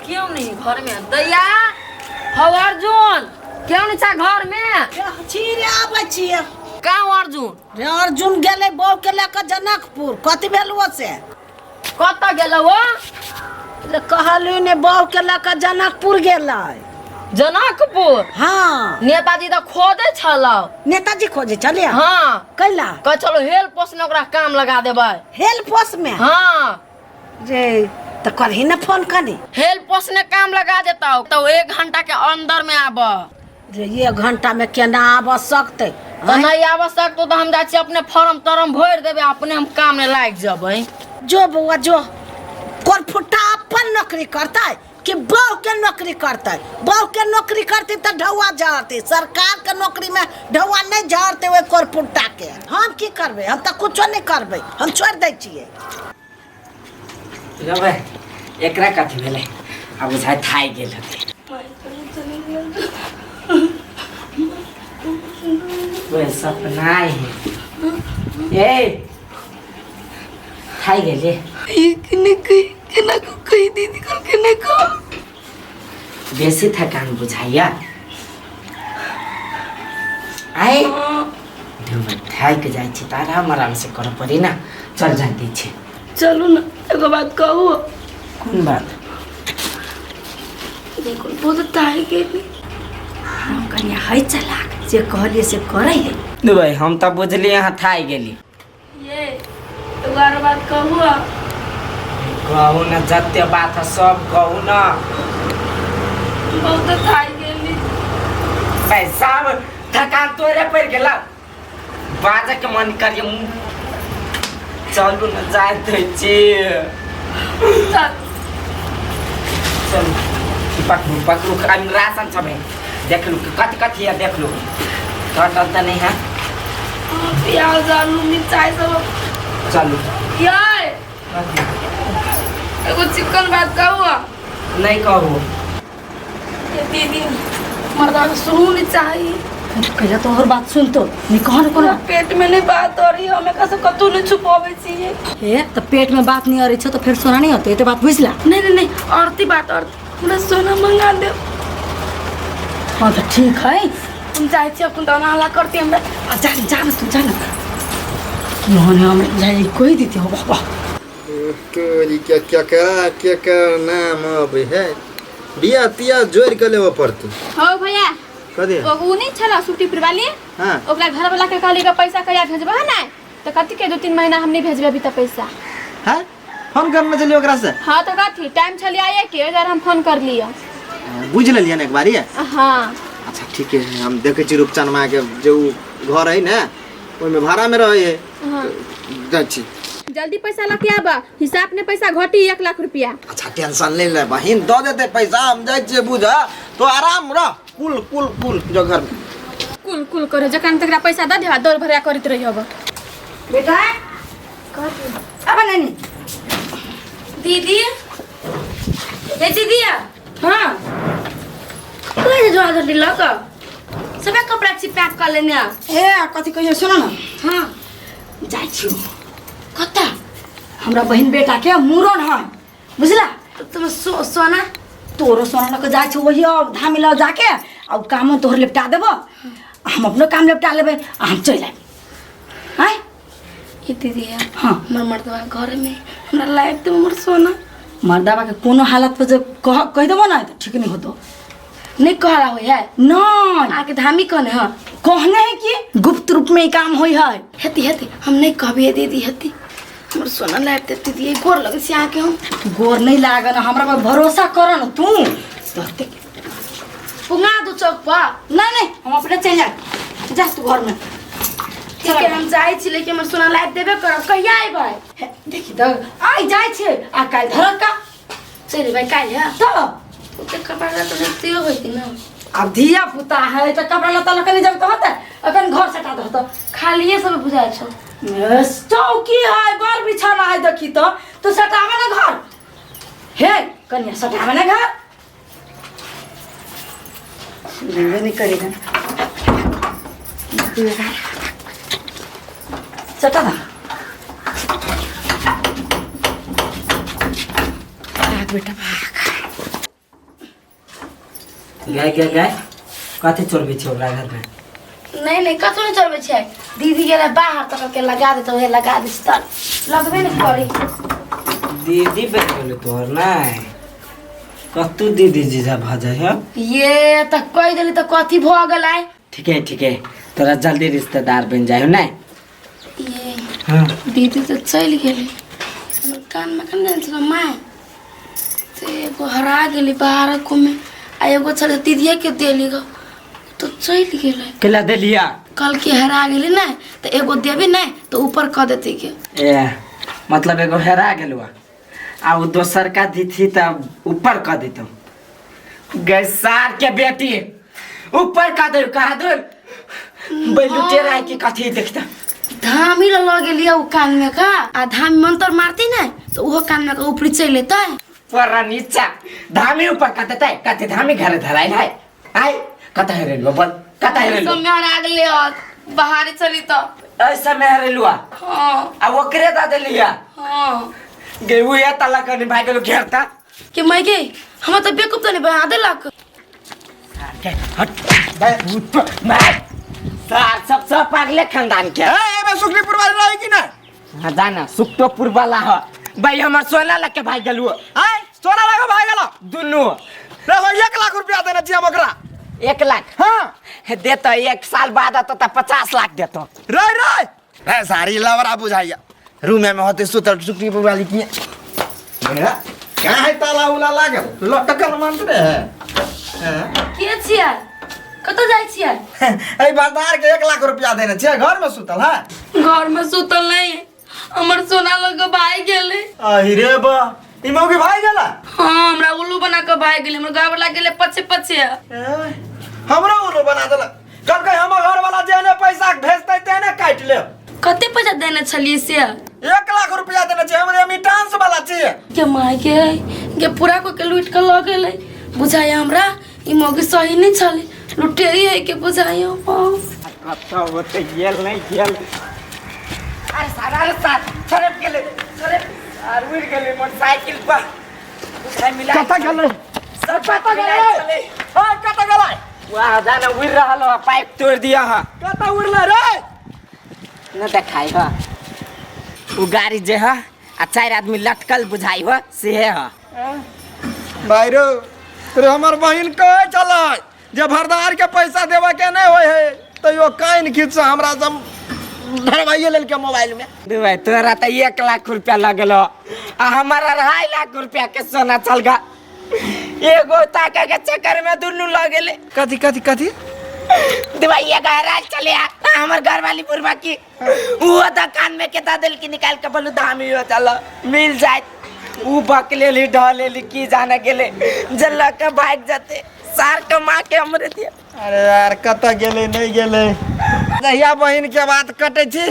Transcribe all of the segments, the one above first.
क्यों नहीं घर में दैया हो अर्जुन क्यों नहीं छा घर में छिरे आबै छिए कहाँ अर्जुन रे अर्जुन गेले बौ के लेके जनकपुर कथी भेलुआ से कत गेलो वो रे कहलु ने बौ के लेके जनकपुर गेलै जनकपुर हाँ नेताजी तो खोदे छलो नेताजी खोजे चले हाँ कैला कह चलो हेल्प पोस्ट में ओकरा काम लगा देबै हेल्प पोस्ट में हाँ रे तो करही ना फोन करी हेल्प पोस्ट में काम लगा देता तो 1 घंटा के अंदर में आब रे 1 घंटा में केना आब सकते तो नहीं आवश्यक तो हम जा अपने फॉर्म तरम भर देवे अपने हम काम में लाग जबै जो बउआ जो कोन फुट्टा अपन नौकरी करता है कि बहू के नौकरी करता है बहू के नौकरी करती तो ढौआ झाड़ती सरकार के नौकरी में ढौआ नहीं झाड़ते हुए कोर फुट्टा के हम की करबे हम तो कुछो नहीं करबे हम छोड़ दै छिए रे एकरा कथी भेलै अब बुझाइ थाइ गेल होतै वे सपना है ए थाइ गेले केना को कहि दीदी कर केना को बेसी थकान बुझाइया आइ देव थाइक जाइ छी त आराम से कर पड़ी ना चल जाती छी चलू ना एगो बात कहू कोन बात देखो बहुत ताई के हम कन्या है चलाक जे कहलिए से करे है दे भाई हम त बुझली यहाँ थाइ गेली ये एगो और बात कहू कहू न जते बात है सब कहू न बहुत थाई गेली पैसा थकान तोरे पड़ गेला बाजे के मन करिए चलू न जाते छी चल पकड़ू हम राशन छबे देख लू कथी है देख लू कटल त नहीं है प्याज आलू मिर्चाई सब चलू यार एगो चिकन बात कहू नहीं कहू ये दीदी मर्दा सुनू नहीं चाहिए कहिया तो और बात सुन तो नहीं कहो ना कोनो पेट में नहीं बात हो रही है हमें कैसे कतू नहीं छुपावे चाहिए हे तो पेट में बात नहीं आ रही छो तो फिर सोना नहीं होते ये तो बात बुझला नहीं औरती बात और पूरा सोना मंगा दे हाँ तो ठीक है तुम जाए छी अपन दाना हला करती हमरा जाना तू जाना उन्होंने हमें जाए कोई देती हो बाबा क्या नाम अब है बिया तिया जोड़ के लेवा पड़ती हो भैया कदे ओ नहीं छला छुट्टी पर वाली हां ओकरा घर वाला के कहली का पैसा कहिया भेजबा है ना तो कथि के 2-3 महीना हम नहीं भेजबे अभी तक पैसा हां फोन करना चलिए ओकरा से हां तो कथि टाइम चली आए के अगर हम फोन कर लिया बुझ लेलिए ना एक बारी हां अच्छा ठीक है हम देखे छी रूपचंद मां के जो घर है ना ओइ में भाड़ा में रहे है हां जाची जल्दी पैसा लके आबा हिसाब ने पैसा घटी 1 लाख रुपया अच्छा टेंशन ले ले बहिन दो देते पैसा हम जाय छे बुझा तो आराम रह कुल जो घर में कुल करे जकन तकरा पैसा द देबा दौड़ भरिया करत रही अब बेटा अब नहीं दीदी ये दीदी हाँ कहे जो आदर दिला का सबे कपड़ा पैक कर लेने ए कथी कहियो सुनो ना हां जाय छी कता हमरा बहन बेटा के मुरन है बुझला तुम सोना तोरो सोना लग जाय छी वही धामी ल जाके अब काम तोहर लेपटा देबो हम अपनो काम लेपटा लेबे हम चल आए हैं ये दीदी हां हमर मर्दवा घर में हमरा लाइफ दे हमर सोना मर्दावा के कोनो हालत पे जो कह देबो ना तो ठीक नहीं होतो नहीं कहला हो है नहीं आके धामी कहने हां कहने है कि गुप्त रूप में ही काम होई है हेती हम नहीं कहबे दीदी हेती हमर सोना लाइफ देती दीदी गोर लगे से आके हम गोर नहीं लागन हमरा पर भरोसा कर न तू पुंगा दो चौक पर नहीं हम अपने चल जा तू घर में ठीक है हम जाय छी लेकिन हमर सोना लाइफ देबे कर कहिया आइबै देखी तो आई जाय छे आ काल धरक का चली भाई काल है तो ओते कपड़ा तो नहीं होती ना अब धिया पुता है तो कपड़ा लता लकनी जब तो होता अपन घर सटा दो तो खाली ये सब बुझाय छ चौकी है घर बिछाना है देखी तो सटावे ना घर हे कन्या सटावे ना घर लेवे नहीं करेगा सटा ना भाग बेटा भाग गाय कथी चोरबे छै ओकरा घर में? नहीं कतौ नहीं चलबे छै। दीदी गेले बाहर तक के लगा दे तो हे लगा दे त लगबे नहीं करी। दीदी बन गेल तोहर नहीं कतू दीदी जीजा भाजा है। ये त कह देली त कथी भ गेलै। ठीक है तोरा जल्दी रिश्तेदार बन जाए ना। ये हाँ दीदी तो चल गेली हमर कान में कन गेल छल माय से एगो हरा गेली बाहर को में आ एगो छल दीदीए के देली गो तो चल गेलै। केला देलिया कल के हरा गेली नहीं तो एगो देबी नहीं तो ऊपर क देती के। ए मतलब एगो हेरा गेलुआ आ वो दोसर का दी थी तब ऊपर क देतो। गैसार के बेटी ऊपर का दे कहा दे बैलुटे रह के कथी देखता। धामी ल गेली उ कान में का आ धामी मंत्र मारती नहीं तो वो कान में का ऊपरी चल लेता है। पर नीचा धामी ऊपर कते कते धामी घर धराई है आई कता है रेलवा बल कता है रेलवा समय हरा गेली बाहर चली तो ऐसा में रेलवा हां आ ओकरे दा देलिया। हां गे वो या तला करने भाई गेलो घेरता कि मैं के हम तो बेकूफ तो नहीं बना देलक। हट मैं सार सब पागले खानदान के ए मैं सुखनीपुर वाली रही कि ना? हां जाना सुक्तोपुर वाला है भाई हमर सोना लेके भाई गेलु। आय सोना लगा भाग गेला दुनु रे हो 1 लाख रुपया देना चाहिए ओकरा। 1 लाख हां देतो 1 साल बाद तो 50 लाख देतो। रे सारी लवरा बुझाइया रूम में होते सुतल सुखनीपुर वाली की मेरा क्या है ताला उला लागल लटकल मंत्र है। के छिया कतो जाय छिया? ए बाजार के 1 लाख रुपया देना चाहिए घर में सुतल है। घर में सुतल नहीं हमर सोना लग भाई गेले। अहि रे बा ई मौगी भाई गेला। हां हमरा उल्लू बना के भाई गेले हमर घर वाला गेले पछे पछे। हमरा उल्लू बना देला कल के हम घर वाला जेने पैसा भेजते तेने काट ले। कते पैसा देने छलिए से? 1 लाख रुपया देना चाहिए हमरे मिटांस वाला चाहिए। के माय के पूरा को के लूट के ल गेले बुझाय हमरा ई मौगी सही नहीं छले लुटेरी है के बुझाय। कत्ता होते गेल नहीं गेल अरे सारा साथ सरप गेले सरप और उड़ गेले मोटरसाइकिल पर उठाई मिला कता गेले सब पता गेले। हां कता गेले वाह जाना उड़ रहलो पाइप तोड़ दिया है कता उड़ला रे न देखाई है वो गाड़ी जे है आ 4 आदमी लटकल बुझाई हो से है। भाई रे हमर बहिन कहे चला जब हरदार के पैसा देवा के नहीं होय है तो यो काइन खींच हमरा सब धरवाइए लेल के मोबाइल में। दे भाई तोरा तो 1 लाख रुपया लगलो आ हमारा 2.5 लाख रुपया के सोना चल गा। एगो ताका के चक्कर में दुनु लगेले कथी कथी कथी दिवाइया गहराज चले आ हमर घर वाली बुरबा की वो दुकान में केता दिल की निकाल के बोलू धामी हो चलो मिल जाए वो बकले ली ढले ली की जाने गेले जल्ला के भाग जाते सार कमा के हमरे दिया। अरे यार कता गेले नहीं गेले जहिया बहिन के बात कटे छी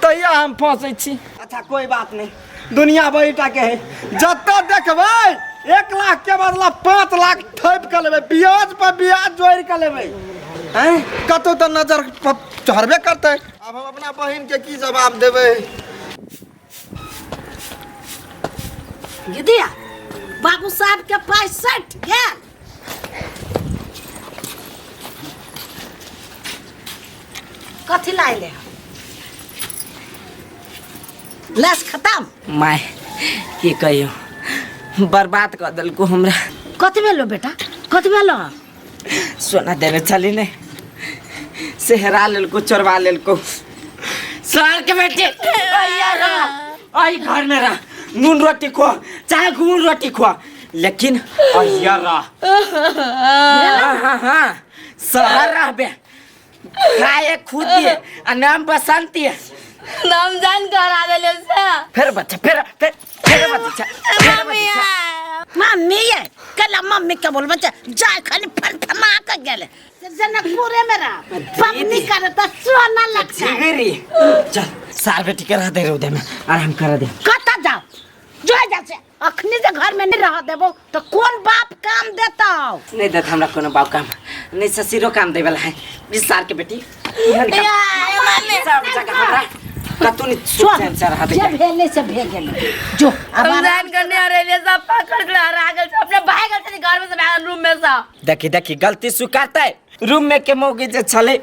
तहिया हम फंसे छी। अच्छा कोई बात नहीं दुनिया बैठा के है जत्ता देखबै 1 लाख के बदला 5 लाख ठोप के लेबै ब्याज पर ब्याज जोड़ के लेबै हैं कतो तो नजर चढ़बे करते। अब हम अपना बहिन के की जवाब देबै? दीदिया बाबू साहब के पास सट गेल कथी लाइले लस खत्म माय की कहियो बर्बाद कर दल को हमरा। कथी भेलो बेटा कथी भेलो? सोना देने चली ने सेहरा लेल को चोरवा लेल को साल के बेटे आई घर में रह नून रोटी खो चाहे घून रोटी खो लेकिन अहिया रह हाँ शहर रहबे खाए खुद दिए आ नाम बसंती नाम जान कर आ गेले से फिर बच्चा फिर बच्चा मम्मी ये कल मम्मी के बोल बच्चा जाय खाली फन फमा के गेले जनकपुरे में रहा पबनी करता सोना लगता जिगरी चल सार बेटी के रह दे रे में आराम कर दे कता जाओ जो जैसे अखनी से घर में नहीं रह देबो तो कौन बाप काम देता नहीं देता हमरा कोनो बाप काम नहीं ससुरो काम देवला है 20 साल के बेटी सब जगह हमरा कतु नहीं सोचन से रह दे जब भेले से भेगेले जो अब रमजान करने आ रहे सब पकड़ के आ गए अपने भाई के घर में से रूम में से देखी देखी गलती स्वीकारते रूम में के मौगी जे छले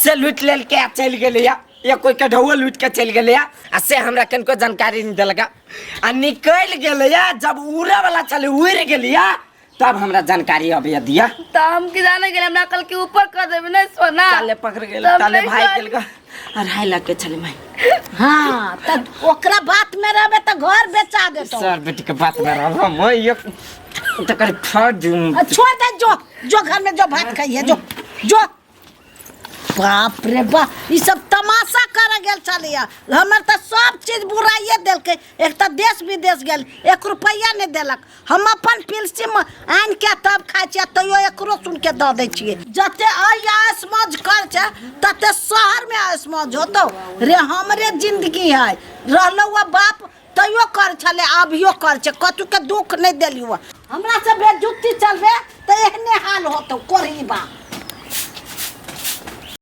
से लूट लेल के चल गेले या कोई के ढौआ लूट के चल गेले आ से हमरा कनको जानकारी नहीं देलगा आ निकल गेले जब उड़े वाला चले उड़ गेले तब हमरा जानकारी अभी दिया। तो हम की जाने गेले हमरा कल के ऊपर कर देबे नहीं सोना ताले पकड़ गेले ताले भाई गेलगा अढ़ाई लाख के चले मैं। हाँ त ओकरा बात में रहबे त घर बेचा देतो। सर बेटी के बात में रह मैं एक तो कर फाड़ दूं। छोड़ दे जो घर में जो भात खाइए जो बाप रे बाप ई सब तमाशा कर गेल चलिया हमर त सब चीज बुराइए देल के एक त देश विदेश गेल 1 रुपया नहीं देलक हम अपन पिलसी में आन के तब खाइ छियै तैयो एकरो सुन के द दै छियै जते आस मौज कर छै तते शहर में आस मौज होतो रे हमरे जिंदगी है रहलो वा बाप तैयो कर छले अभियो कर छै कतु के दुख नहीं देलियो हमरा से बेजुती चलबे त एहने हाल होतो कोरी बा।